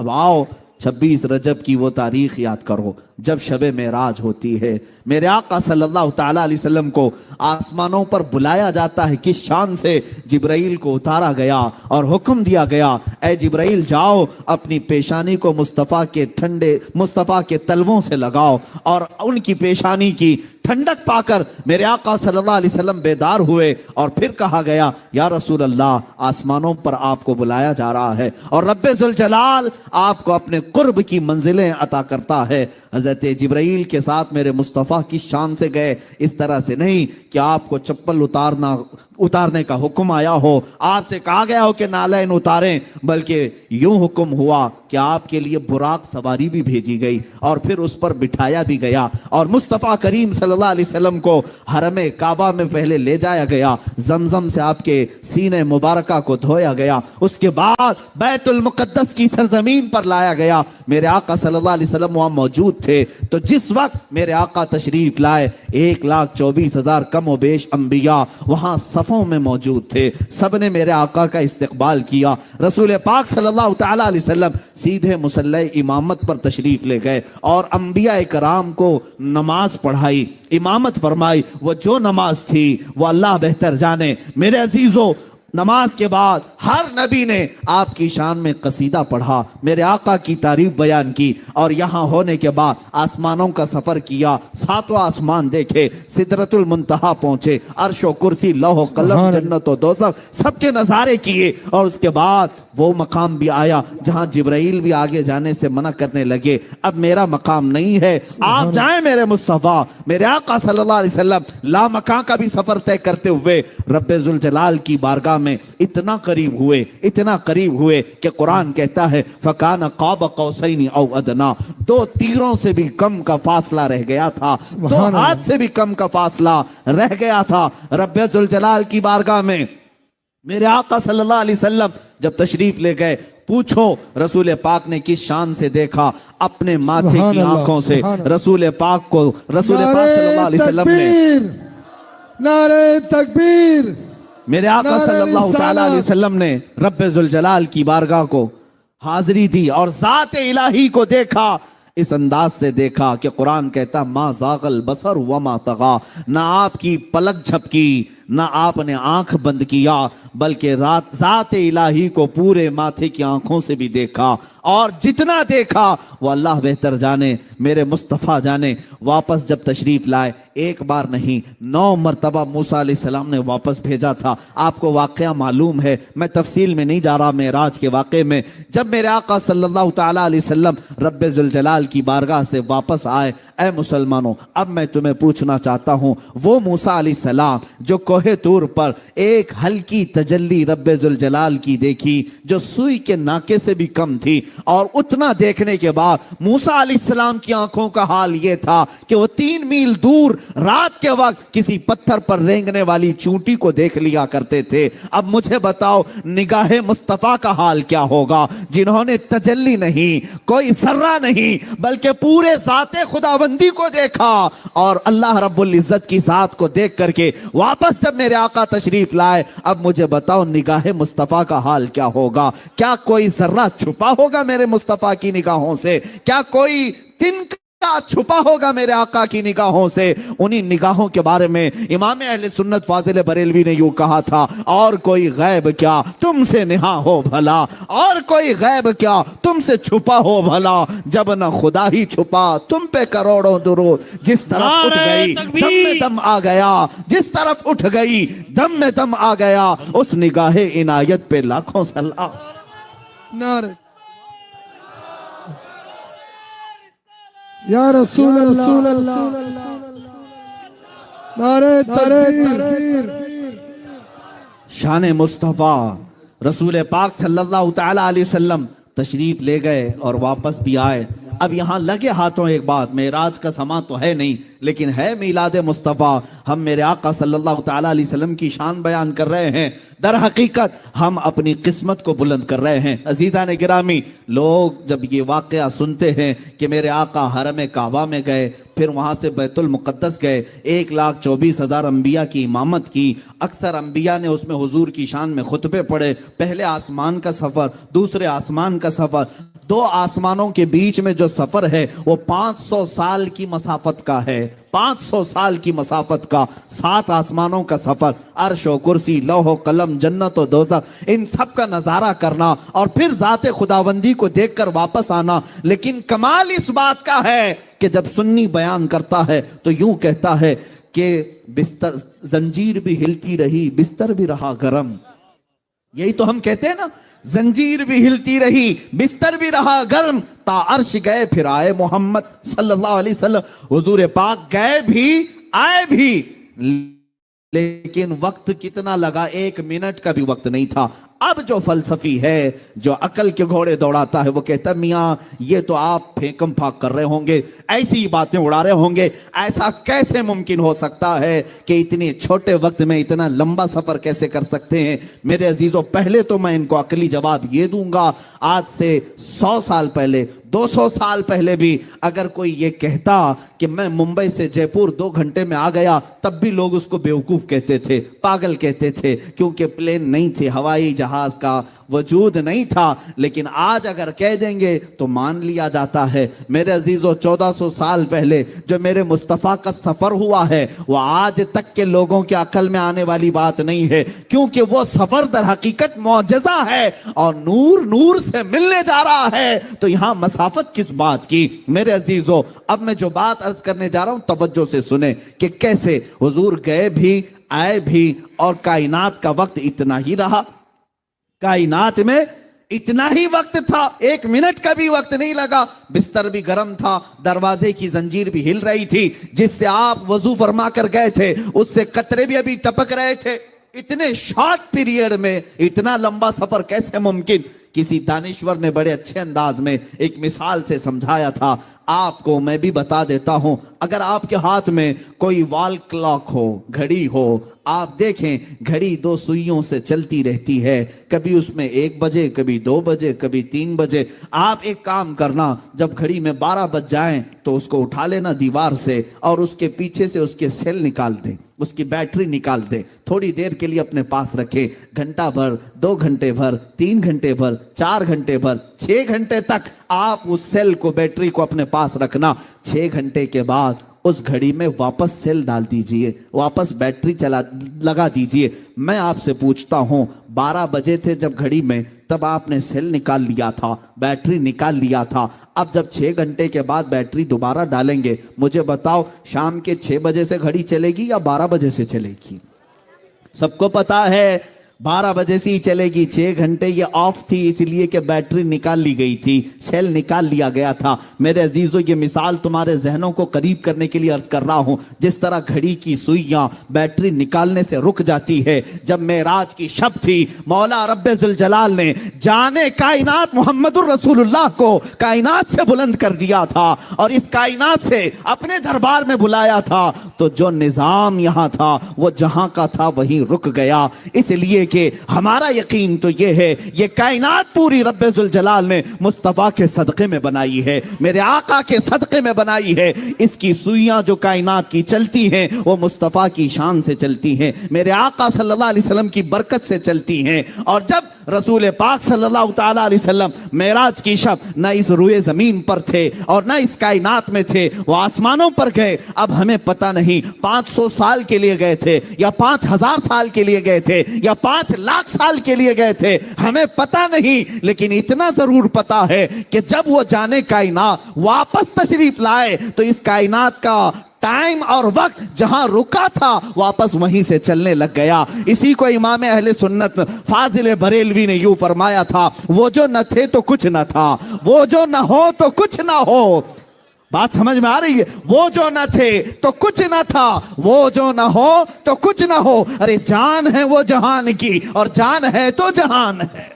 اب آؤ 26 رجب کی وہ تاریخ یاد کرو جب شب معراج ہوتی ہے. میرے آقا صلی اللہ تعالیٰ علیہ وسلم کو آسمانوں پر بلایا جاتا ہے. کس شان سے جبرائیل کو اتارا گیا اور حکم دیا گیا اے جبرائیل جاؤ اپنی پیشانی کو مصطفیٰ کے تلووں سے لگاؤ. اور ان کی پیشانی کی ٹھنڈک پا کر میرے آقا صلی اللہ علیہ وسلم بیدار ہوئے اور پھر کہا گیا یا رسول اللہ آسمانوں پر آپ کو بلایا جا رہا ہے اور رب ذوالجلال آپ کو اپنے قرب کی منزلیں عطا کرتا ہے. حضرت جبرائیل کے ساتھ میرے مصطفیٰ کس شان سے گئے, اس طرح سے نہیں کہ آپ کو چپل اتارنے کا حکم آیا ہو, آپ سے کہا گیا ہو کہ نالین اتاریں, بلکہ یوں حکم ہوا کہ آپ کے لیے براق سواری بھی بھیجی گئی اور پھر اس پر بٹھایا بھی گیا اور مصطفیٰ کریم صلی اللہ علیہ وسلم کو حرم کعبہ میں پہلے لے جایا گیا, زمزم سے آپ کے سینے مبارکہ کو دھویا گیا, اس کے بعد بیت المقدس کی سرزمین پر لایا گیا. میرے آقا صلی اللہ علیہ وسلم وہاں موجود تھے. تو جس وقت میرے آقا تشریف لائے 1,24,000 کم و بیش انبیاء وہاں صفوں میں موجود تھے. سب نے میرے آقا کا استقبال کیا. رسول پاک صلی اللہ تعالیٰ علیہ وسلم سیدھے مصلی امامت پر تشریف لے گئے اور انبیاء کرام کو نماز پڑھائی, امامت فرمائی. وہ جو نماز تھی وہ اللہ بہتر جانے. میرے عزیزو, نماز کے بعد ہر نبی نے آپ کی شان میں قصیدہ پڑھا, میرے آقا کی تعریف بیان کی اور یہاں ہونے کے بعد آسمانوں کا سفر کیا, 7 آسمان دیکھے, سدرۃ المنتہا پہنچے, عرش و کرسی لوح و قلم جنت و دوزخ سب کے نظارے کیے. اور اس کے بعد وہ مقام بھی آیا جہاں جبرائیل بھی آگے جانے سے منع کرنے لگے, اب میرا مقام نہیں ہے, آپ جائیں میرے مصطفیٰ. میرے آقا صلی اللہ علیہ وسلم لامکان کا بھی سفر طے کرتے ہوئے رب ذوالجلال کی بارگاہ میں اتنا قریب ہوئے کہ قرآن کہتا ہے فَكَانَ قَابَ قَوْسَيْنِ أَوْ أَدْنَىٰ, 2 تیروں سے بھی کم کا فاصلہ رہ گیا تھا, 2 ہاتھ سے بھی کم کا فاصلہ رہ گیا تھا. رب ذوالجلال کی بارگاہ میں میرے آقا صلی اللہ علیہ وسلم جب تشریف لے گئے, پوچھو رسول پاک نے کس شان سے دیکھا, اپنے ماتھے کی آنکھوں سے رسول پاک صلی اللہ علیہ وسلم نے نعرہ تکبیر, میرے آقا صلی اللہ تعالیٰ علیہ وسلم نے رب ذوالجلال کی بارگاہ کو حاضری دی اور ذات الہی کو دیکھا. اس انداز سے دیکھا کہ قرآن کہتا ما زاغ البصر وما طغى, نہ آپ کی پلک جھپکی نہ آپ نے آنکھ بند کیا, بلکہ ذات الہی کو پورے ماتھے کی آنکھوں سے بھی دیکھا, اور جتنا دیکھا وہ اللہ بہتر جانے, میرے مصطفیٰ جانے. واپس جب تشریف لائے, 1 بار نہیں 9 مرتبہ موسیٰ علیہ السلام نے واپس بھیجا تھا. آپ کو واقعہ معلوم ہے, میں تفصیل میں نہیں جا رہا. معراج کے واقعے میں جب میرے آقا صلی اللہ تعالیٰ علیہ وسلم رب ذوالجلال کی بارگاہ سے واپس آئے, اے مسلمانوں اب میں تمہیں پوچھنا چاہتا ہوں, وہ موسیٰ علیہ السلام جو کوہ طور پر ایک ہلکی تجلی رب ذوالجلال کی دیکھی جو سوئی کے ناکے سے بھی کم تھی, اور اتنا دیکھنے کے بعد موسیٰ علیہ السلام کی آنکھوں کا حال یہ تھا کہ وہ 3 میل دور رات کے وقت کسی پتھر پر رینگنے والی چونٹی کو دیکھ لیا کرتے تھے. اب مجھے بتاؤ نگاہ مصطفیٰ کا حال کیا ہوگا, جنہوں نے تجلی نہیں, کوئی ذرہ نہیں, بلکہ پورے ذات خداوندی کو دیکھا اور اللہ رب العزت کی ذات کو دیکھ کر کے واپس جب میرے آقا تشریف لائے. اب مجھے بتاؤ نگاہ مصطفیٰ کا حال کیا ہوگا, کیا کوئی ذرہ چھپا ہوگا میرے مصطفیٰ کی نگاہوں سے, کیا کوئی تنکا چھپا ہوگا میرے آقا کی نگاہوں سے. انہی نگاہوں کے بارے میں امام اہل سنت فاضل بریلوی نے یوں کہا تھا, اور کوئی غیب کیا تم سے نہا ہو بھلا, اور کوئی غیب کیا تم سے چھپا ہو بھلا, جب نہ خدا ہی چھپا تم پہ کروڑوں درود. جس طرف اٹھ گئی دم میں دم آ گیا, جس طرف اٹھ گئی دم میں دم آ گیا, اس نگاہ عنایت پہ لاکھوں سلام. نعرہ یا رسول اللہ, نعرہ تکبیر. شان مصطفیٰ رسول پاک صلی اللہ تعالیٰ علیہ وسلم تشریف لے گئے اور واپس بھی آئے. اب یہاں لگے ہاتھوں ایک بات, معراج کا سما تو ہے نہیں لیکن ہے میلاد مصطفیٰ. ہم میرے آقا صلی اللہ تعالیٰ علیہ وسلم کی شان بیان کر رہے ہیں, در حقیقت ہم اپنی قسمت کو بلند کر رہے ہیں. عزیزان گرامی, لوگ جب یہ واقعہ سنتے ہیں کہ میرے آقا حرم کعبہ میں گئے, پھر وہاں سے بیت المقدس گئے, 1,24,000 انبیاء کی امامت کی, اکثر انبیاء نے اس میں حضور کی شان میں خطبے پڑھے, پہلے آسمان کا سفر, دوسرے آسمان کا سفر, दो आसमानों के बीच में जो सफर है वो 500 साल की मसाफत का है, 500 साल की मसाफत का, 7 आसमानों का सफर, अर्श और कुर्सी, लौह कलम, जन्नत और दोज़ख, इन सब का नजारा करना और फिर जाते खुदाबंदी को देखकर वापस आना। लेकिन कमाल इस बात का है कि जब सुन्नी बयान करता है तो यूं कहता है कि बिस्तर जंजीर भी हिलती रही, बिस्तर भी रहा गरम। यही तो हम कहते हैं ना, जंजीर भी हिलती रही, बिस्तर भी रहा गर्म, ता अर्श गए फिर आए मोहम्मद सल्लल्लाहु अलैहि वसल्लम। हुजूर पाक गए भी आए भी, लेकिन वक्त कितना लगा, 1 मिनट का भी वक्त नहीं था। अब जो फलसफी है, जो अकल के घोड़े दौड़ाता है, वो कहता मियाँ ये तो आप फेंकम फाक कर रहे होंगे, ऐसी ही बातें उड़ा रहे होंगे, ऐसा कैसे मुमकिन हो सकता है कि इतने छोटे वक्त में इतना लंबा सफर कैसे कर सकते हैं। मेरे अजीजों, पहले तो मैं इनको अकली जवाब ये दूंगा, आज से 100 साल पहले, 200 साल पहले भी अगर कोई ये कहता कि मैं मुंबई से जयपुर 2 घंटे में आ गया, तब भी लोग उसको बेवकूफ कहते थे, पागल कहते थे, क्योंकि प्लेन नहीं थे, हवाई जहाज का वजूद नहीं था। लेकिन आज अगर कह देंगे तो मान लिया जाता है। मेरे अजीजों, 1400 साल पहले जो मेरे मुस्तफ़ा का सफर हुआ है, वो आज तक के लोगों के अकल में आने वाली बात नहीं है, क्योंकि वो सफर दर हकीकत मौजज़ा है और नूर नूर से मिलने जा रहा है। तो यहां मसाफत किस बात की। मेरे अजीजों, अब मैं जो बात अर्ज करने जा रहा हूं, तवज्जो से सुने कि कैसे हुजूर गए भी आए भी और कायनात का वक्त इतना ही रहा, कायनात में इतना ही वक्त था, 1 मिनट का भी वक्त नहीं लगा। बिस्तर भी गर्म था, दरवाजे की जंजीर भी हिल रही थी, जिससे आप वजू फरमा कर गए थे उससे कतरे भी अभी टपक रहे थे। इतने शॉर्ट पीरियड में इतना लंबा सफर कैसे मुमकिन। किसी दानिश्वर ने बड़े अच्छे अंदाज में एक मिसाल से समझाया था, आपको मैं भी बता देता हूं। अगर आपके हाथ में कोई वॉल क्लॉक हो, घड़ी हो, आप देखें घड़ी 2 सुइयों से चलती रहती है, कभी उसमें 1 बजे, कभी 2 बजे, कभी 3 बजे। आप एक काम करना, जब घड़ी में 12 बज जाएं तो उसको उठा लेना दीवार से और उसके पीछे से उसके सेल निकाल दें, उसकी बैटरी निकाल दें, थोड़ी देर के लिए अपने पास रखें। घंटा भर, 2 घंटे भर, 3 घंटे भर, 4 घंटे भर, 6 घंटे तक आप उस सेल को, बैटरी को अपने पास रखना। 6 घंटे के बाद उस घड़ी में वापस सेल डाल दीजिए, वापस बैटरी लगा दीजिए। मैं आपसे पूछता हूं, 12 बजे थे जब घड़ी में, तब आपने सेल निकाल लिया था, बैटरी निकाल लिया था। अब जब 6 घंटे के बाद बैटरी दोबारा डालेंगे, मुझे बताओ शाम के 6 बजे से घड़ी चलेगी या 12 बजे से चलेगी? सबको पता है 12 बजे से ही चलेगी। 6 घंटे ये ऑफ थी, इसलिए कि बैटरी निकाल ली गई थी, सेल निकाल लिया गया था। मेरे अजीजों, ये मिसाल तुम्हारे जहनों को करीब करने के लिए अर्ज कर रहा हूं। जिस तरह घड़ी की सुइयां बैटरी निकालने से रुक जाती है, जब मेराज की शब थी, मौला रब्बे जुल जलाल ने जाने कायनात मोहम्मदुर रसूलुल्लाह को कायनात से बुलंद कर दिया था और इस कायनात से अपने दरबार में बुलाया था, तो जो निजाम यहां था वो जहां का था वहीं रुक गया। इसलिए कि हमारा यकीन तो ये है, ये कायनात पूरी रब्बे जुल जलाल ने मुस्तफा के सदक़े में बनाई है, मेरे आका के सदक़े में बनाई है। इसकी सुइयां जो कायनात की चलती हैं वो मुस्तफा की शान से चलती हैं, मेरे आका सल्लल्लाहु अलैहि वसल्लम की बरकत से चलती हैं। और जब रसूल पाक सल्लल्लाहु ताला अलैहि वसल्लम मेराज की शब न इस रुए जमीन पर थे और न इस कायनात में थे, वो आसमानों पर गए। अब हमें पता नहीं 500 साल के लिए गए थे या 5000 साल के लिए गए थे या 5 लाख साल के लिए गए थे, हमें पता नहीं। लेकिन इतना जरूर पता है कि जब वो जाने कायनात वापस तशरीफ लाए तो इस कायनात का टाइम और वक्त जहां रुका था वापस वहीं से चलने लग गया। इसी को इमाम अहले सुन्नत फाजिल बरेलवी ने यूं फरमाया था, वो जो न थे तो कुछ न था, वो जो न हो तो कुछ न हो। बात समझ में आ रही है? वो जो न थे तो कुछ न था, वो जो न हो तो कुछ न हो। अरे जान है वो जहान की और जान है तो जहान है,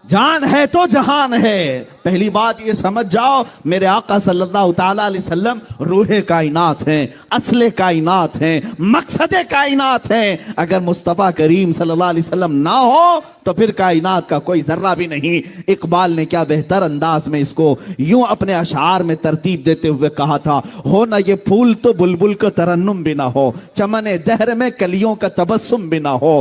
जान है तो जहान है। पहली बात ये समझ जाओ, मेरे आका सल्लल्लाहु ताला अलैहि वसल्लम रूहे कायनात हैं, असले कायनात हैं, मकसदे कायनात हैं। अगर मुस्तफ़ा करीम सल्लल्लाहु अलैहि वसल्लम ना हो तो फिर कायनात का कोई जर्रा भी नहीं। इकबाल ने क्या बेहतर अंदाज में इसको यूं अपने अशार में तरतीब देते हुए कहा था, हो ना ये फूल तो बुलबुल का तरन्नुम भी ना हो, चमने दहर में कलियों का तबस्सुम भी ना हो,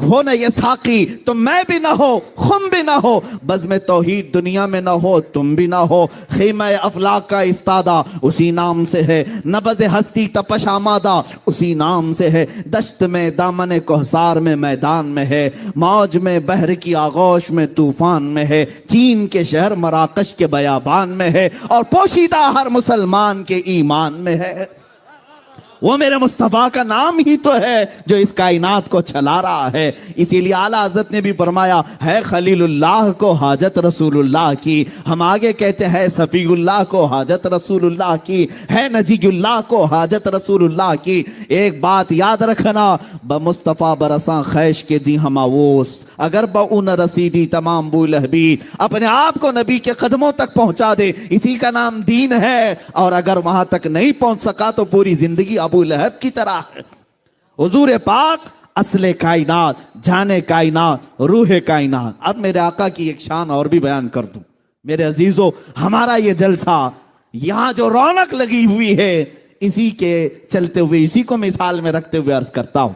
हो ना ये साकी तो मैं भी ना हो, खुम भी ना हो, बज़्म तौहीद दुनिया में ना हो, तुम भी ना हो। खीमा अफलाक का इस्तादा उसी नाम से है, नबज़ हस्ती तपश आमादा उसी नाम से है। दश्त में दामन कोहसार में मैदान में है, मौज में बहर की आगोश में तूफान में है, चीन के शहर मराकश के बयाबान में है, और पोशीदा हर मुसलमान के ईमान में है। वो मेरे मुस्तफ़ा का नाम ही तो है जो इस कायनात को चला रहा है। इसीलिए आला हज़रत ने भी फरमाया है खलीलुल्लाह को हाजत रसूलुल्लाह की। हम आगे कहते हैं सफ़ीउल्लाह को हाजत रसूलुल्लाह की, है नजीयुल्लाह को हाजत रसूलुल्लाह की। एक बात याद रखना, ब मुस्तफ़ा बरसा खैश के दी हम आवोस, अगर बऊ न रसीदी तमाम बुलहबी, अपने आप को नबी के कदमों तक पहुंचा दे, इसी का नाम दीन है। और अगर वहां तक नहीं पहुंच सका तो पूरी जिंदगी अबू लहब की तरह है। हुजूर पाक असले कायनात, जाने कायनात, रूह कायनात। अब मेरे आका की एक शान और भी बयान कर दूं। मेरे अजीजों, हमारा ये जलसा, यहां जो रौनक लगी हुई है, इसी के चलते हुए, इसी को मिसाल में रखते हुए अर्ज करता हूं।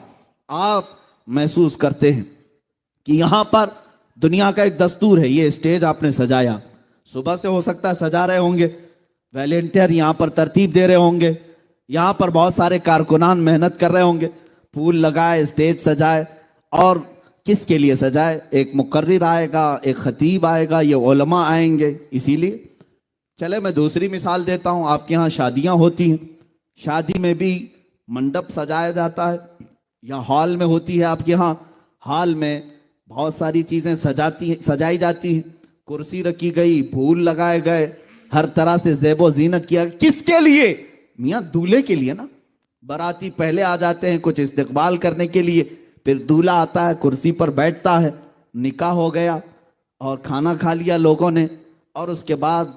आप महसूस करते हैं कि यहां पर दुनिया का एक दस्तूर है। ये स्टेज आपने सजाया, सुबह से हो सकता है सजा रहे होंगे, वॉलेंटियर यहां पर तरतीब दे रहे होंगे, यहां पर बहुत सारे कारकुनान मेहनत कर रहे होंगे, फूल लगाए, स्टेज सजाए। और किसके लिए सजाए? एक मुकर्रिर आएगा, एक खतीब आएगा, ये उलमा आएंगे। इसीलिए चले मैं दूसरी मिसाल देता हूं। आपके यहाँ शादियां होती हैं, शादी में भी मंडप सजाया जाता है, या हॉल में होती है आपके यहाँ, हॉल में बहुत सारी चीजें सजाई जाती हैं, कुर्सी रखी गई, फूल लगाए गए, हर तरह से ज़ेबो ज़ीनत किया। किसके लिए? मियाँ दूल्हे के लिए ना। बाराती पहले आ जाते हैं कुछ इस्तकबाल करने के लिए, फिर दूल्हा आता है, कुर्सी पर बैठता है, निकाह हो गया और खाना खा लिया लोगों ने, और उसके बाद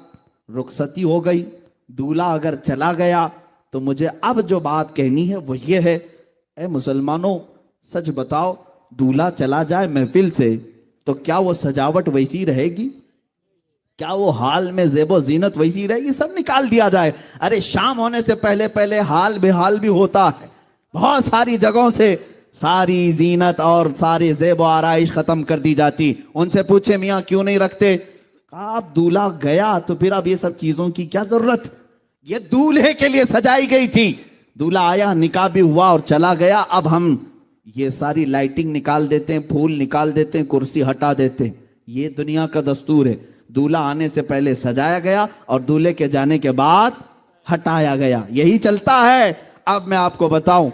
रुखसती हो गई। दूल्हा अगर चला गया तो मुझे अब जो बात कहनी है वो ये है, ए मुसलमानों, सच बताओ, दूल्हा चला जाए महफिल से तो क्या वो सजावट वैसी रहेगी? क्या वो हाल में ज़ेबो ज़ीनत वैसी रहेगी? सब निकाल दिया जाए। अरे शाम होने से पहले पहले हाल बेहाल भी होता है। बहुत सारी जगहों से सारी ज़ीनत और सारी ज़ेबो आराइश ख़त्म कर दी जाती। उनसे पूछे मियाँ क्यों नहीं रखते? कहा अब दूल्हा गया तो फिर अब ये सब चीज़ों की क्या ज़रूरत? ये दूल्हे के लिए सजाई गई थी। दूल्हा आया, निकाह भी हुआ और चला गया। अब हम ये सारी लाइटिंग निकाल देते हैं, फूल निकाल देते हैं, कुर्सी हटा देते हैं। ये दुनिया का दस्तूर है। दूल्हा आने से पहले सजाया गया और दूल्हे के जाने के बाद हटाया गया। यही चलता है। अब मैं आपको बताऊं,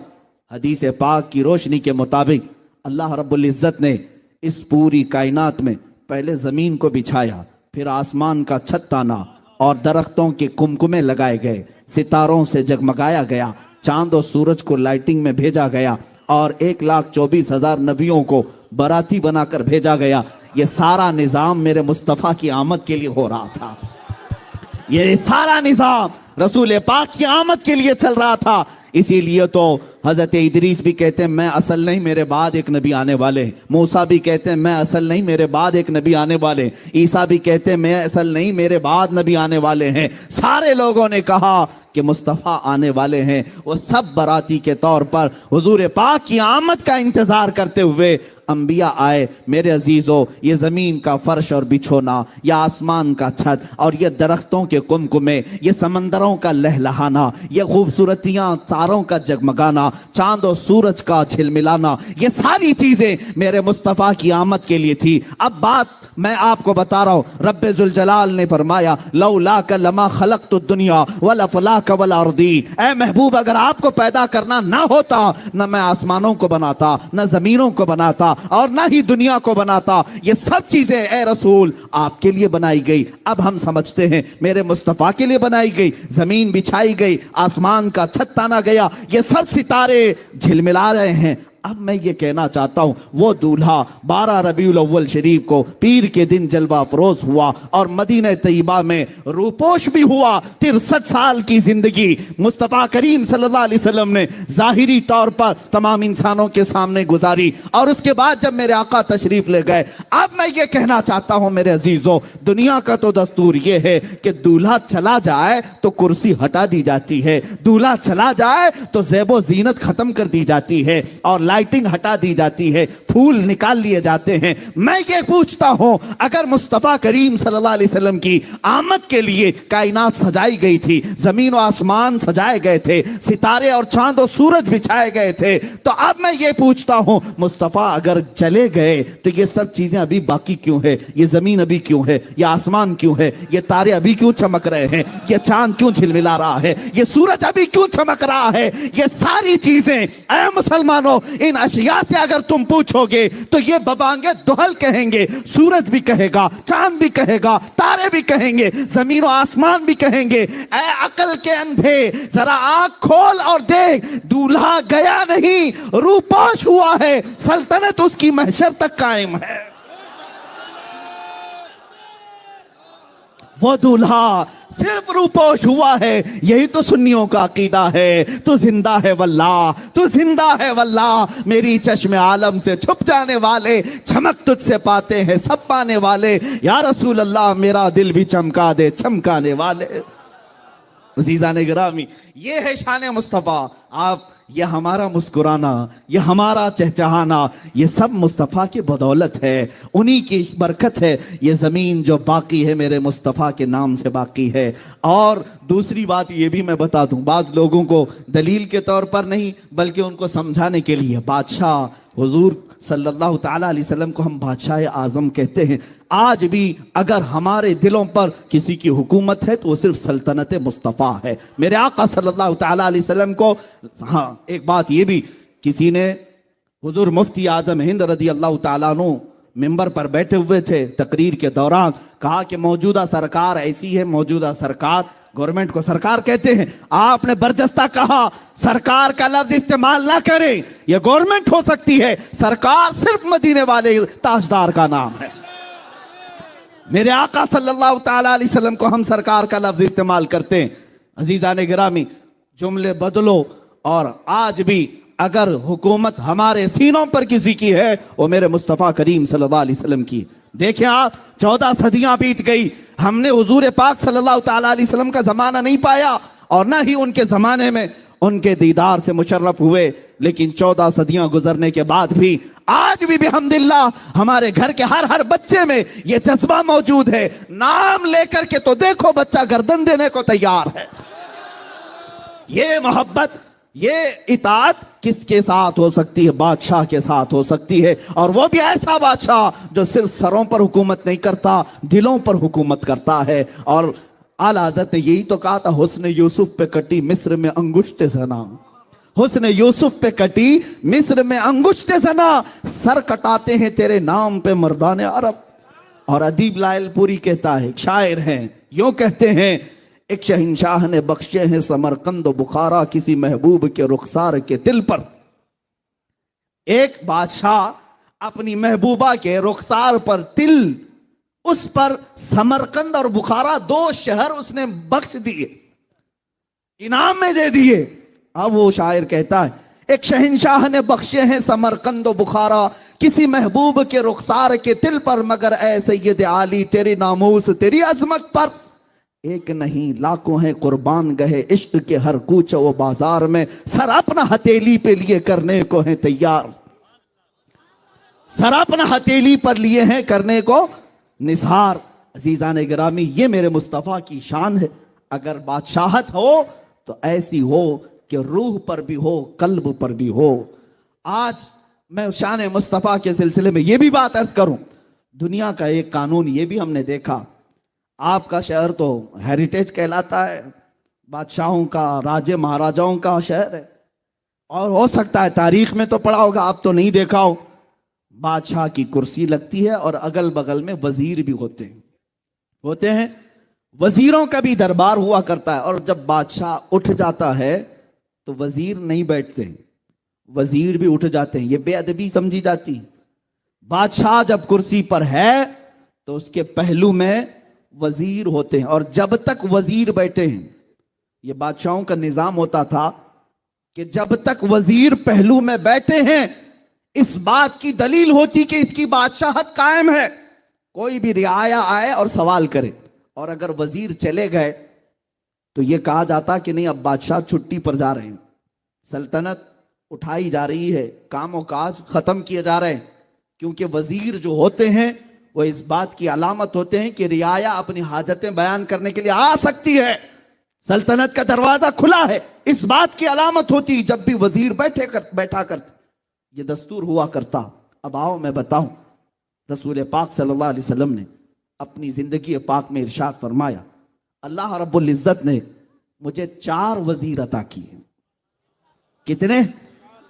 हदीस पाक की रोशनी के मुताबिक अल्लाह रब्बुल इज्जत ने इस पूरी कायनात में पहले जमीन को बिछाया, फिर आसमान का छत ताना और दरख्तों के कुमकुमे लगाए गए, सितारों से जगमगाया गया, चांद और सूरज को लाइटिंग में भेजा गया, और 1,24,000 नबियों को बराती बनाकर भेजा गया। ये सारा निजाम मेरे मुस्तफ़ा की आमद के लिए हो रहा था। ये सारा निजाम रसूल पाक की आमद के लिए चल रहा था। इसीलिए तो हजरत इदरीस भी कहते हैं मैं असल नहीं, मेरे बाद एक नबी आने वाले। मूसा भी कहते हैं मैं असल नहीं, मेरे बाद एक नबी आने वाले। ईसा भी कहते हैं मैं असल नहीं, मेरे बाद नबी आने वाले हैं। सारे लोगों ने कहा कि मुस्तफ़ा आने वाले हैं। वो सब बराती के तौर पर हुजूर पाक की आमद का इंतजार करते हुए अंबिया आए। मेरे अजीजों, ये जमीन का फर्श और बिछोना, या आसमान का छत, और ये दरख्तों के कुमकुमे, ये समंदरों का लहलहाना, ये खूबसूरतियां, तारों का जगमगाना, चांद और सूरज का झिलमिलाना, ये सारी चीजें मेरे मुस्तफ़ा की आमद के लिए थी। अब बात मैं आपको बता रहा हूं। रब्बे जुल जलाल ने फरमाया लौलाका लमा खलक़तु दुनिया वल अफ़लाका वल अर्दी। ऐ महबूब, अगर आपको पैदा करना ना होता, न मैं आसमानों को बनाता, न जमीनों को बनाता, और ना ही दुनिया को बनाता। ये सब चीजें ए रसूल आपके लिए बनाई गई। अब हम समझते हैं मेरे मुस्तफ़ा के लिए बनाई गई। जमीन बिछाई गई, आसमान का छत ताना गया, ये सब सितारे झिलमिला रहे हैं। अब मैं ये कहना चाहता हूं, वो दूल्हा 12 रबीउल अव्वल शरीफ को पीर के दिन जलवा अफरोज हुआ और मदीना तैयबा में रूपोश भी हुआ। 63 साल की जिंदगी मुस्तफ़ा करीम सल्लल्लाहु अलैहि वसल्लम ने जाहिरी तौर पर तमाम इंसानों के सामने गुजारी, और उसके बाद जब मेरे आका तशरीफ ले गए, अब मैं ये कहना चाहता हूं मेरे अजीजों, दुनिया का तो दस्तूर ये है कि दूल्हा चला जाए तो कुर्सी हटा दी जाती है, दूल्हा चला जाए तो ज़ेबो ज़ीनत खत्म कर दी जाती है, और लाइटिंग हटा दी जाती है, फूल निकाल लिए जाते हैं। मैं ये पूछता हूं, अगर मुस्तफा करीम सल्लल्लाहु अलैहि वसल्लम की आमद के लिए कायनात सजाई गई थी, जमीन और आसमान सजाए गए थे, सितारे और चांद और सूरज बिछाए गए थे, तो अब मैं ये पूछता हूं, मुस्तफा अगर चले गए तो ये सब चीजें अभी बाकी क्यों है? ये जमीन अभी क्यों है? ये आसमान क्यों है? ये तारे अभी क्यों चमक रहे हैं? ये चांद क्यों झिलमिला रहा है? ये सूरज अभी क्यों चमक रहा है? ये सारी चीजें ऐ मुसलमानों, इन अशिया से अगर तुम पूछोगे तो ये बबांगे दुहल कहेंगे, सूरज भी कहेगा, चांद भी कहेगा, तारे भी कहेंगे, जमीन और आसमान भी कहेंगे। ऐ अकल के अंधे, जरा आंख खोल और देख, दूल्हा गया नहीं, रूपोश हुआ है, सल्तनत उसकी महशर तक कायम है। वो दूल्हा सिर्फ रूपोश हुआ है, यही तो सुन्नियों का अकीदा है। तू जिंदा है वल्लाह, तू जिंदा है वल्लाह, मेरी चश्मे आलम से छुप जाने वाले, चमक तुझसे पाते हैं सब पाने वाले, या रसूल अल्लाह मेरा दिल भी चमका दे चमकाने वाले। अजीज़ान गिरामी, ये है शान मुस्तफ़ा। आप, ये हमारा मुस्कुराना, ये हमारा चहचहाना, ये सब मुस्तफ़ा की बदौलत है, उन्हीं की बरकत है। ये ज़मीन जो बाकी है मेरे मुस्तफ़ा के नाम से बाकी है। और दूसरी बात ये भी मैं बता दूं, बाज़ लोगों को दलील के तौर पर नहीं बल्कि उनको समझाने के लिए, बादशाह हुजूर सल्लल्लाहु ताला अलैहि वसल्लम को हम बादशाह आज़म कहते हैं। आज भी अगर हमारे दिलों पर किसी की हुकूमत है तो वो सिर्फ सल्तनत मुस्तफ़ा है, मेरे आका सल्लल्लाहु ताला अलैहि वसल्लम को। हाँ, एक बात ये भी, किसी ने, हुजूर मुफ्ती आज़म हिंद रदी अल्लाह ताला अन्हु मिंबर पर बैठे हुए थे, तकरीर के दौरान कहा कि मौजूदा सरकार ऐसी है, मौजूदा सरकार, गवर्नमेंट को सरकार कहते हैं, आपने बरजस्ता कहा सरकार का लफ्ज इस्तेमाल ना करें, यह गवर्नमेंट हो सकती है, सरकार सिर्फ मदीने वाले ताजदार का नाम है। मेरे आका सल्लल्लाहु ताला अलैहि वसल्लम को हम सरकार का लफ्ज इस्तेमाल करते हैं। अजीज़ान गिरामी, जुमले बदलो, और आज भी अगर हुकूमत हमारे सीनों पर किसी की है, वो मेरे मुस्तफ़ा करीम सल्लल्लाहु अलैहि वसल्लम की। देखिए आप, 14 सदियां बीत गई, हमने हुजूर पाक सल्लल्लाहु ताला अलैहि वसल्लम का जमाना नहीं पाया और ना ही उनके जमाने में उनके दीदार से मुशर्रफ हुए, लेकिन 14 सदियां गुजरने के बाद भी आज भी अल्हम्दुलिल्लाह हमारे घर के हर बच्चे में यह जज्बा मौजूद है। नाम लेकर के तो देखो, बच्चा गर्दन देने को तैयार है। ये मोहब्बत, ये इताअत किसके साथ हो सकती है? बादशाह के साथ हो सकती है, और वो भी ऐसा बादशाह जो सिर्फ सरों पर हुकूमत नहीं करता, दिलों पर हुकूमत करता है। और आला हज़रत ने यही तो कहा था, हुस्न यूसुफ पे कटी मिस्र में अंगुश्त ज़ना, हुस्न यूसुफ पे कटी मिस्र में अंगुश्त ज़ना, सर कटाते हैं तेरे नाम पे मर्दाने अरब। और अदीब लायलपुरी कहता है, शायर हैं, यूं कहते हैं, एक शहंशाह ने बख्शे हैं समरकंद बुखारा, किसी महबूब के रुखसार के दिल पर। एक बादशाह अपनी महबूबा के रुखसार पर तिल, उस पर समरकंद और बुखारा 2 शहर उसने बख्श दिए, इनाम में दे दिए। अब वो शायर कहता है, एक शहंशाह ने बख्शे हैं समरकंद बुखारा, किसी महबूब के रुखसार के दिल पर, मगर ऐ सैयद आली तेरी नामूस तेरी अजमत पर एक नहीं लाखों हैं कुर्बान गए इश्क के हर कूच व बाजार में, सर अपना हथेली पे लिए करने को हैं तैयार, सर अपना हथेली पर लिए हैं करने को निसार। अजीज़ान गिरामी, ये मेरे मुस्तफ़ा की शान है। अगर बादशाहत हो तो ऐसी हो कि रूह पर भी हो, कल्ब पर भी हो। आज मैं शान मुस्तफ़ा के सिलसिले में ये भी बात अर्ज करूं, दुनिया का एक कानून ये भी हमने देखा, आपका शहर तो हेरिटेज कहलाता है, बादशाहों का, राजे महाराजाओं का शहर है, और हो सकता है तारीख में तो पढ़ा होगा, आप तो नहीं देखा हो, बादशाह की कुर्सी लगती है और अगल बगल में वजीर भी होते हैं, वजीरों का भी दरबार हुआ करता है। और जब बादशाह उठ जाता है तो वजीर नहीं बैठते, वजीर भी उठ जाते हैं, ये बेअदबी समझी जाती। बादशाह जब कुर्सी पर है तो उसके पहलू में वजीर होते हैं, और जब तक वजीर बैठे हैं, ये बादशाहों का निजाम होता था कि जब तक वजीर पहलू में बैठे हैं, इस बात की दलील होती कि इसकी बादशाहत कायम है। कोई भी रियाया आए और सवाल करे, और अगर वजीर चले गए तो यह कहा जाता कि नहीं, अब बादशाह छुट्टी पर जा रहे हैं, सल्तनत اٹھائی جا رہی ہے، کام و کاج ختم کیے جا رہے ہیں، کیونکہ وزیر جو ہوتے ہیں وہ اس بات کی علامت ہوتے ہیں کہ رعایا اپنی حاجتیں بیان کرنے کے لیے آ سکتی ہے، سلطنت کا دروازہ کھلا ہے، اس بات کی علامت ہوتی جب بھی وزیر بیٹھا کرتے، یہ دستور ہوا کرتا۔ اب آؤ میں بتاؤں، رسول پاک صلی اللہ علیہ وسلم نے اپنی زندگی پاک میں ارشاد فرمایا، اللہ رب العزت نے مجھے 4 وزیر عطا کیے۔ کتنے؟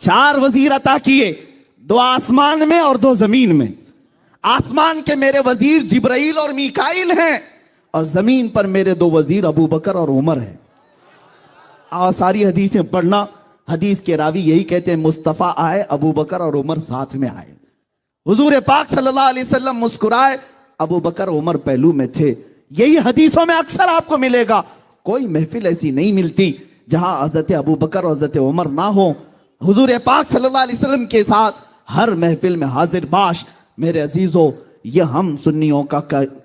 4 وزیر عطا کیے، 2 آسمان میں اور 2 زمین میں۔ آسمان کے میرے وزیر جبرائیل اور میکائیل ہیں، اور زمین پر میرے 2 وزیر ابو بکر اور عمر ہیں۔ آپ ساری حدیثیں پڑھنا، حدیث کے راوی یہی کہتے ہیں مصطفیٰ آئے، ابو بکر اور عمر ساتھ میں آئے۔ حضور پاک صلی اللہ علیہ وسلم مسکرائے، ابو بکر عمر پہلو میں تھے۔ یہی حدیثوں میں اکثر آپ کو ملے گا، کوئی محفل ایسی نہیں ملتی جہاں حضرت ابو بکر اور حضرت عمر نہ ہو۔ حضور پاک صلی اللہ علیہ وسلم کے ساتھ ہر محفل میں حاضر باش۔ میرے عزیزو، یہ ہم سنیوں کا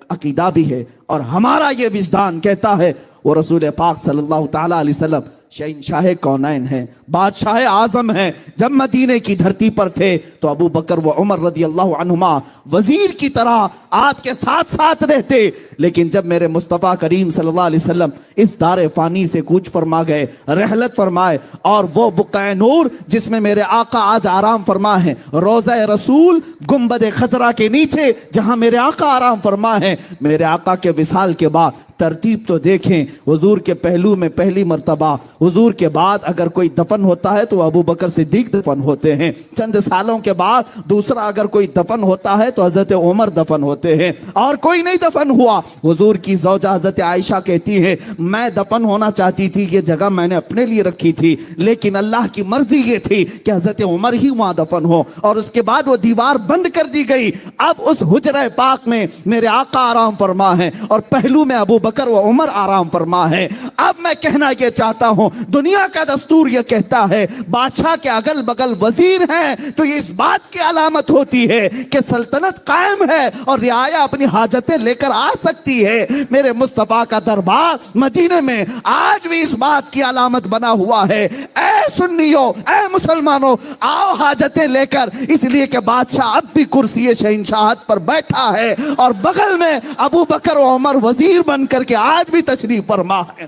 عقیدہ بھی ہے، اور ہمارا یہ وجدان کہتا ہے وہ رسول پاک صلی اللہ تعالیٰ علیہ وسلم شہنشاہ کونین ہیں، بادشاہ اعظم ہیں۔ جب مدینے کی دھرتی پر تھے تو ابو بکر و عمر رضی اللہ عنہما وزیر کی طرح آپ کے ساتھ ساتھ رہتے، لیکن جب میرے مصطفیٰ کریم صلی اللہ علیہ وسلم اس دار فانی سے کوچ فرما گئے، رحلت فرمائے، اور وہ بقعہ نور جس میں میرے آقا آج آرام فرما ہیں، روضہ رسول گنبد خضرا کے نیچے جہاں میرے آقا آرام فرما ہیں، میرے آقا کے وصال کے بعد ترتیب تو دیکھیں، حضور کے پہلو میں پہلی مرتبہ حضور کے بعد اگر کوئی دفن ہوتا ہے تو ابو بکر صدیق دفن ہوتے ہیں، چند سالوں کے بعد دوسرا اگر کوئی دفن ہوتا ہے تو حضرت عمر دفن ہوتے ہیں، اور کوئی نہیں دفن ہوا۔ حضور کی زوجہ حضرت عائشہ کہتی ہے میں دفن ہونا چاہتی تھی، یہ جگہ میں نے اپنے لیے رکھی تھی، لیکن اللہ کی مرضی یہ تھی کہ حضرت عمر ہی وہاں دفن ہو، اور اس کے بعد وہ دیوار بند کر دی گئی۔ اب اس حجرہ پاک میں میرے آقا آرام فرما ہے، اور پہلو میں ابو بکر و عمر آرام فرما ہے۔ اب میں کہنا یہ چاہتا ہوں، دنیا کا دستور یہ کہتا ہے بادشاہ کے اگل بگل وزیر ہیں تو یہ اس بات کی علامت ہوتی ہے کہ سلطنت قائم ہے اور رعایا اپنی حاجتیں لے کر آ سکتی ہے۔ میرے مصطفیٰ کا دربار مدینے میں آج بھی اس بات کی علامت بنا ہوا ہے۔ اے سنیوں، اے مسلمانوں، آؤ حاجتیں لے کر، اس لیے کہ بادشاہ اب بھی کرسی شہنشاہت پر بیٹھا ہے، اور بغل میں ابو بکر و عمر وزیر بن کر کے آج بھی تشریف فرما ہے۔